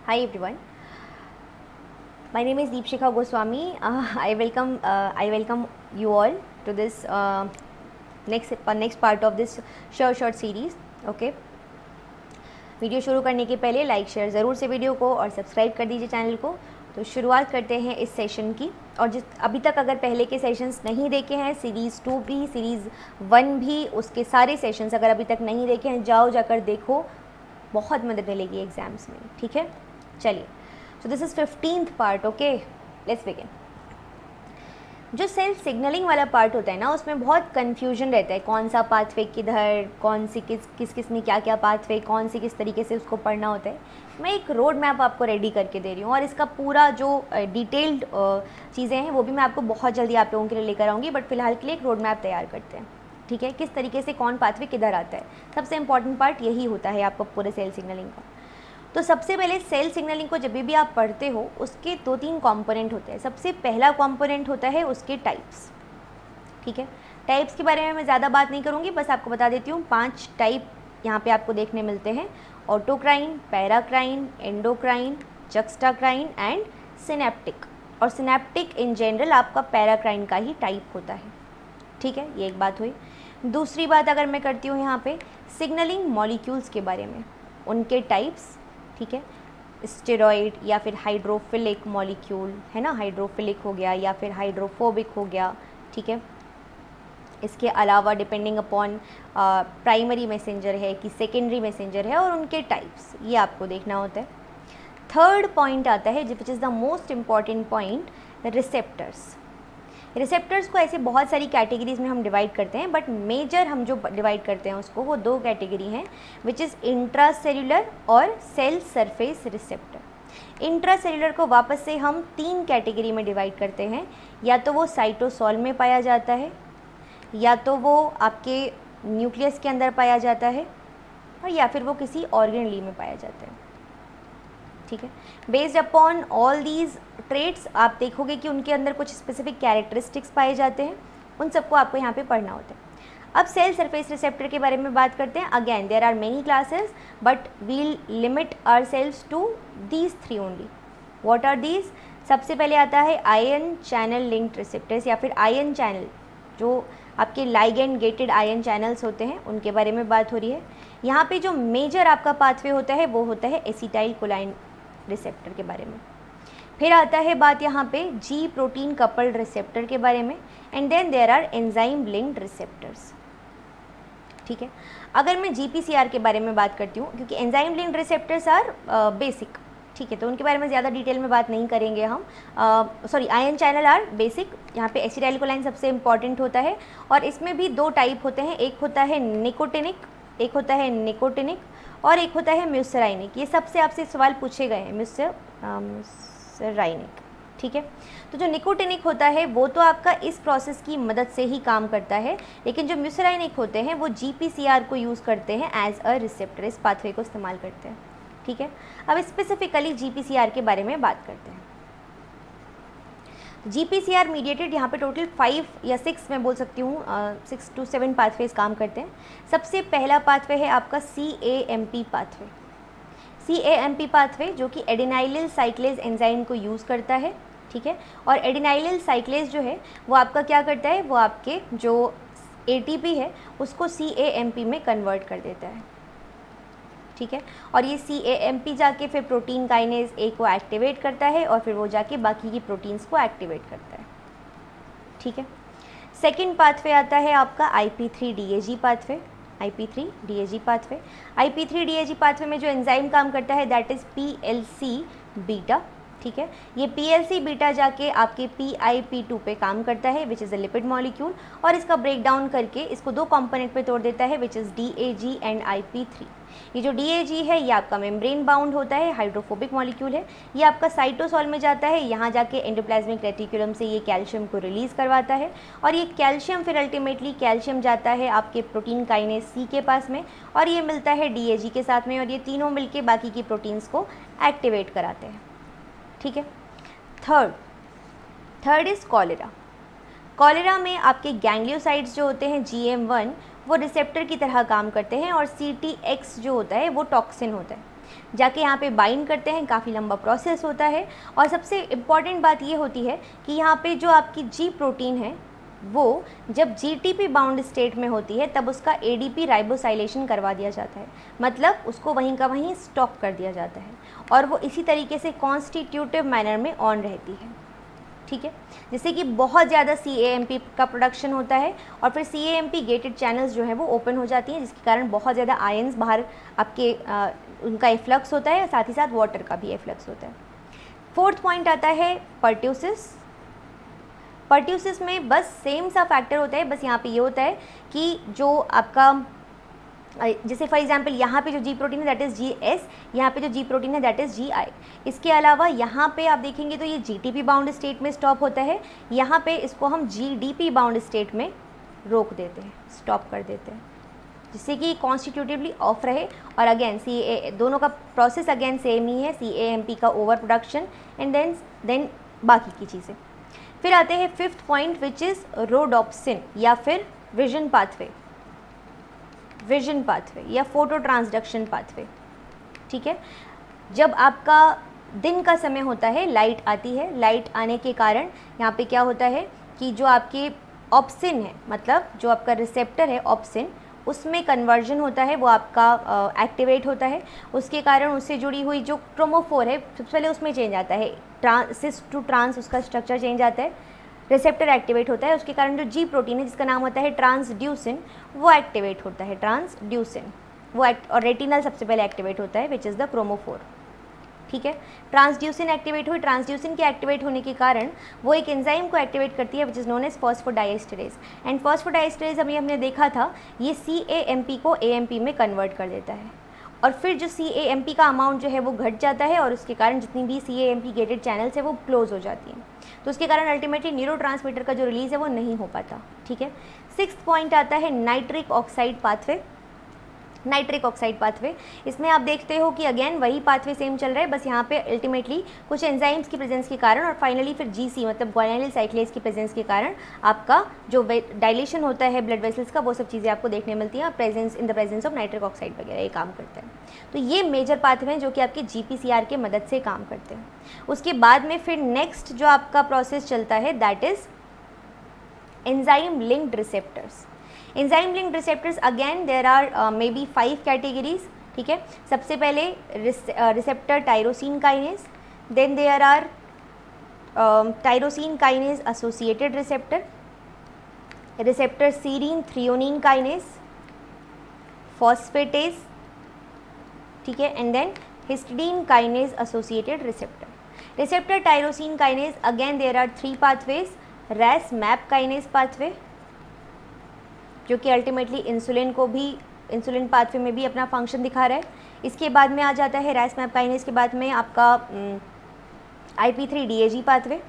Hi everyone. My name is Deepshikha Goswami. I welcome you all to this next part of this short series. Okay. Video शुरू करने के पहले like share ज़रूर से video को और सब्सक्राइब कर दीजिए चैनल को। तो शुरुआत करते हैं इस सेशन की। और जिस अभी तक अगर पहले के सेशंस नहीं देखे हैं, सीरीज़ 2 भी, सीरीज़ 1 भी, उसके सारे सेशंस अगर अभी तक नहीं देखे हैं, जाकर देखो, बहुत मदद मिलेगी एग्ज़ाम्स में। ठीक है, चलिए। So this is 15th part. Okay, let's begin. जो सेल सिग्नलिंग वाला पार्ट होता है ना, उसमें बहुत कन्फ्यूजन रहता है, कौन सा पाथवे किधर, कौन सी किस में क्या क्या पाथवे, कौन सी किस तरीके से उसको पढ़ना होता है। मैं एक रोड मैप आपको रेडी करके दे रही हूँ और इसका पूरा जो डिटेल्ड चीज़ें हैं वो भी मैं आपको बहुत जल्दी आप लोगों के लिए लेकर आऊँगी। बट फिलहाल के लिए एक रोड मैप तैयार करते हैं। ठीक है, किस तरीके से कौन पाथवे किधर आता है, सबसे इंपॉर्टेंट पार्ट यही होता है आपका पूरे सेल सिग्नलिंग का। तो सबसे पहले सेल सिग्नलिंग को जब भी आप पढ़ते हो, उसके 2-3 कंपोनेंट होते हैं। सबसे पहला कंपोनेंट होता है उसके टाइप्स। ठीक है, टाइप्स के बारे में मैं ज़्यादा बात नहीं करूँगी, बस आपको बता देती हूँ 5 टाइप यहाँ पे आपको देखने मिलते हैं: autocrine, paracrine, endocrine, juxtacrine and synaptic. और सिनेप्टिक इन जनरल आपका पैराक्राइन का ही टाइप होता है। ठीक है, ये एक बात हुई। दूसरी बात अगर मैं करती हूँ यहाँ पे सिग्नलिंग मॉलिक्यूल्स के बारे में, उनके टाइप्स। ठीक है, स्टेरॉइड या फिर हाइड्रोफिलिक मॉलिक्यूल है ना, हाइड्रोफिलिक हो गया या फिर हाइड्रोफोबिक हो गया। ठीक है, इसके अलावा डिपेंडिंग अपॉन प्राइमरी मैसेंजर है कि सेकेंडरी मैसेंजर है, और उनके टाइप्स ये आपको देखना होता है। थर्ड पॉइंट आता है which is the most important point, receptors. Receptors को ऐसे बहुत सारी कैटेगरीज में हम डिवाइड करते हैं, बट मेजर हम जो डिवाइड करते हैं उसको, वो 2 कैटेगरी हैं, विच इज़ इंट्रासेल्युलर और सेल सरफेस रिसेप्टर। इंट्रासेल्युलर को वापस से हम 3 कैटेगरी में डिवाइड करते हैं। या तो वो साइटोसॉल में पाया जाता है, या तो वो आपके न्यूक्लियस के अंदर पाया जाता है, और या फिर वो किसी ऑर्गेनली में पाया जाता है। ठीक है, based upon all these traits आप देखोगे कि उनके अंदर कुछ स्पेसिफिक कैरेक्टरिस्टिक्स पाए जाते हैं, उन सबको आपको यहाँ पे पढ़ना होता है। अब सेल सरफेस रिसेप्टर के बारे में बात करते हैं। Again there are many classes, but we'll limit ourselves to these 3 only. What are these? सबसे पहले आता है आयन चैनल लिंक्ड रिसेप्टर्स, या फिर आयन चैनल, जो आपके लाइगेंड गेटेड आयन चैनल्स होते हैं, उनके बारे में बात हो रही है। यहाँ पे जो मेजर आपका पाथवे होता है वो होता है एसिटाइल कोलाइन रिसेप्टर के बारे में। फिर आता है बात यहाँ पे जी प्रोटीन कपल्ड रिसेप्टर के बारे में, and then there are enzyme linked receptors. ठीक है, अगर मैं जीपीसीआर के बारे में बात करती हूँ, क्योंकि enzyme linked receptors are basic, ठीक है, तो उनके बारे में ज़्यादा डिटेल में बात नहीं करेंगे हम। Sorry, ion channel are basic. यहाँ पे एसिटाइल कोलाइन सबसे इंपॉर्टेंट होता है, और इसमें भी 2 टाइप होते हैं, एक होता है निकोटिनिक, एक होता है निकोटिनिक, और एक होता है म्यूसराइनिक। ये सबसे आपसे सवाल पूछे गए हैं, म्यूसराइनिक। ठीक है, तो जो निकोटिनिक होता है वो तो आपका इस प्रोसेस की मदद से ही काम करता है, लेकिन जो म्यूसराइनिक होते हैं वो जीपीसीआर को यूज़ करते हैं एज अ रिसेप्टर, इस पाथवे को इस्तेमाल करते हैं। ठीक है, अब स्पेसिफिकली जीपीसीआर के बारे में बात करते हैं। जीपीसीआर मीडिएटेड यहाँ पे टोटल 5 या 6 मैं बोल सकती हूँ, 6 to 7 पाथवेज काम करते हैं। सबसे पहला पाथवे है आपका CAMP पाथवे। CAMP पाथवे जो कि एडिनाइलिल साइक्लेज एंजाइम को यूज़ करता है। ठीक है, और एडिनाइलिल साइक्लेज जो है वो आपका क्या करता है, वो आपके जो ATP है उसको CAMP में कन्वर्ट कर देता है। ठीक है, और ये CAMP जाके फिर प्रोटीन काइनेज A को एक्टिवेट करता है, और फिर वो जाके बाकी की प्रोटीन्स को एक्टिवेट करता है। ठीक है, सेकंड पाथवे आता है आपका IP3DAG pathway. IP3DAG pathway, IP3DAG pathway में जो एंजाइम काम करता है दैट इज़ PLC बीटा। ठीक है, ये PLC बीटा जाके आपके PIP2 पे काम करता है, which is a lipid molecule, और इसका ब्रेक डाउन करके इसको 2 कंपोनेंट पे तोड़ देता है, which is DAG and IP3। ये जो DAG है ये आपका मेम्ब्रेन बाउंड होता है, हाइड्रोफोबिक मॉलिक्यूल है। ये आपका साइटोसॉल में जाता है, यहाँ जाके एंडोप्लाज्मिक रेटिकुलम से ये कैल्शियम को रिलीज़ करवाता है, और ये कैल्शियम फिर अल्टीमेटली कैल्शियम जाता है आपके प्रोटीन काइनेज C के पास में, और ये मिलता है DAG के साथ में, और ये तीनों मिलके बाकी की प्रोटीन्स को एक्टिवेट कराते हैं। ठीक है, थर्ड इज़ कॉलेरा। कॉलेरा में आपके गैंग्लियोसाइड्स जो होते हैं GM1 वो रिसेप्टर की तरह काम करते हैं, और CTX जो होता है वो टॉक्सिन होता है। जाके यहाँ पे बाइंड करते हैं, काफ़ी लंबा प्रोसेस होता है। और सबसे इम्पॉर्टेंट बात ये होती है कि यहाँ पे जो आपकी जी प्रोटीन है वो जब जीटीपी बाउंड स्टेट में होती है तब उसका एडीपी राइबोसाइलेशन करवा दिया जाता है, मतलब उसको वहीं का वहीं स्टॉप कर दिया जाता है और वो इसी तरीके से कॉन्स्टिट्यूटिव मैनर में ऑन रहती है, ठीक है। जिससे कि बहुत ज़्यादा CAMP का प्रोडक्शन होता है और फिर CAMP गेटेड चैनल्स जो है वो ओपन हो जाती हैं, जिसके कारण बहुत ज़्यादा आयंस बाहर आपके उनका एफ्लक्स होता है, साथ ही साथ वाटर का भी एफ्लक्स होता है। फोर्थ पॉइंट आता है पर्ट्यूसिस। पर्ट्यूसिस में बस सेम सा फैक्टर होता है, बस यहाँ पे ये होता है कि जो आपका जैसे फॉर एग्जांपल यहाँ पे जो जी प्रोटीन है दैट इज़ GS, यहाँ पे जो जी प्रोटीन है दैट इज़ GI। इसके अलावा यहाँ पे आप देखेंगे तो ये GTP बाउंड स्टेट में स्टॉप होता है, यहाँ पे इसको हम GDP बाउंड स्टेट में रोक देते हैं, स्टॉप कर देते हैं, जिससे कि कॉन्स्टिट्यूटिवली ऑफ रहे। और अगेन दोनों का प्रोसेस अगेन सेम ही है, CAMP का ओवर प्रोडक्शन एंड देन बाकी की चीज़ें। फिर आते हैं fifth point which is rhodopsin या फिर विजन पाथवे या फोटो ट्रांसडक्शन पाथवे, ठीक है। जब आपका दिन का समय होता है, लाइट आती है, लाइट आने के कारण यहाँ पे क्या होता है कि जो आपके ऑप्सिन है, मतलब जो आपका रिसेप्टर है ऑप्सिन, उसमें कन्वर्जन होता है, वो आपका एक्टिवेट होता है। उसके कारण उससे जुड़ी हुई जो क्रोमोफोर है सबसे पहले उसमें चेंज आता है, सिस टू ट्रांस उसका स्ट्रक्चर चेंज आता है, रिसेप्टर एक्टिवेट होता है। उसके कारण जो जी प्रोटीन है जिसका नाम होता है ट्रांसड्यूसिन, वो एक्टिवेट होता है, ट्रांसड्यूसिन वो और रेटिनल सबसे पहले एक्टिवेट होता है विच इज़ द क्रोमोफोर, ठीक है। ट्रांसड्यूसिन एक्टिवेट हुई, ट्रांसड्यूसिन के एक्टिवेट होने के कारण वो एक एंजाइम को एक्टिवेट करती है which is known as phosphodiesterase. And phosphodiesterase अभी हमने देखा था ये CAMP को AMP में कन्वर्ट कर देता है और फिर जो CAMP का अमाउंट जो है वो घट जाता है और उसके कारण जितनी भी CAMP गेटेड चैनल्स है वो क्लोज हो जाती हैं, तो उसके कारण अल्टीमेटली न्यूरोट्रांसमीटर का जो रिलीज़ है वो नहीं हो पाता, ठीक है। सिक्स्थ पॉइंट आता है nitric oxide pathway. Nitric oxide pathway, इसमें आप देखते हो कि अगेन वही पाथवे सेम चल रहा है, बस यहाँ पे अल्टीमेटली कुछ एंजाइम्स की प्रेजेंस के कारण और फाइनली फिर GC मतलब ग्वानिल साइक्लेज की प्रेजेंस के कारण आपका जो डायलेशन होता है ब्लड वेसल्स का, वो सब चीज़ें आपको देखने मिलती हैं और presence in the presence of nitric oxide वगैरह ये काम करता है। तो ये मेजर पाथवे हैं जो कि आपके GPCR के मदद से काम करते हैं। उसके बाद में फिर नेक्स्ट जो आपका प्रोसेस चलता है that is enzyme linked receptors. Enzyme linked receptors again there are may be 5 categories, ठीक है। सबसे पहले receptor tyrosine kinase, then there are tyrosine kinase associated receptor, receptor serine threonine kinase, phosphatase, ठीक है, and then histidine kinase associated receptor. Receptor tyrosine kinase again there are 3 pathways, Ras MAP kinase pathway जो कि ultimately insulin को भी insulin pathway में भी अपना function दिखा रहा है। इसके बाद में आ जाता है रैस मैप काइनेज के बाद में आपका IP3DAG पाथवे।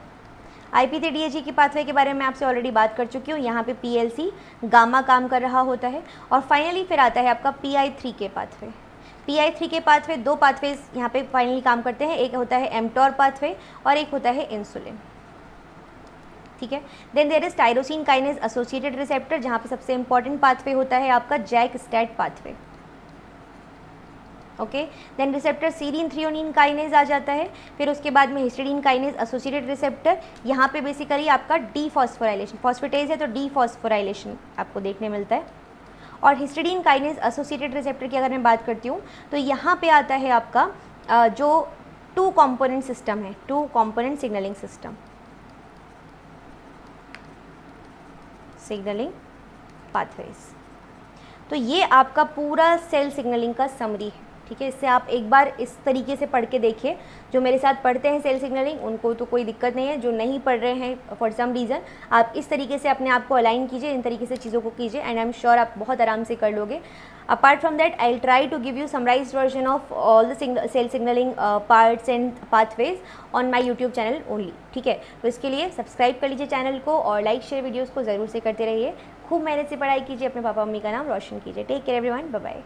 IP3DAG की पाथवे के बारे में आपसे ऑलरेडी बात कर चुकी हूँ, यहाँ पे PLC गामा काम कर रहा होता है। और फाइनली फिर आता है आपका PI3 के पाथवे। PI3 के पाथवे 2 पाथवेज यहाँ पे फाइनली काम करते हैं, एक होता है mTOR पाथवे और एक होता है इंसुलिन, ठीक है। Then there is tyrosine kinase associated receptor जहाँ पे सबसे इंपॉर्टेंट पाथवे होता है आपका JAK STAT pathway, okay. Then receptor serine threonine kinase आ जाता है, फिर उसके बाद में हिस्टिडीन काइनेज एसोसिएटेड रिसेप्टर, यहाँ पे बेसिकली आपका डीफॉस्फोराइलेशन, फॉस्फेटेज है तो डीफॉस्फोराइलेशन आपको देखने मिलता है। और हिस्टिडीन काइनेज एसोसिएटेड रिसेप्टर की अगर मैं बात करती हूँ तो यहाँ पे आता है आपका जो 2 कॉम्पोनेंट सिस्टम है, 2 कॉम्पोनेंट सिग्नलिंग पाथवेज। तो ये आपका पूरा सेल सिग्नलिंग का समरी है, ठीक है। इससे आप एक बार इस तरीके से पढ़ के देखिए, जो मेरे साथ पढ़ते हैं सेल सिग्नलिंग उनको तो कोई दिक्कत नहीं है, जो नहीं पढ़ रहे हैं फॉर सम रीज़न आप इस तरीके से अपने आप को अलाइन कीजिए, इन तरीके से चीज़ों को कीजिए एंड आई एम श्योर आप बहुत आराम से कर लोगे। Apart from that I will try to give you summarised version of all the cell signalling parts and pathways on my YouTube channel only, ठीक है। तो इसके लिए सब्सक्राइब कर लीजिए चैनल को और लाइक शेयर वीडियोज़ को ज़रूर से करते रहिए। खूब मेहनत से पढ़ाई कीजिए, अपने पापा मम्मी का नाम रोशन कीजिए। Take care everyone, bye bye.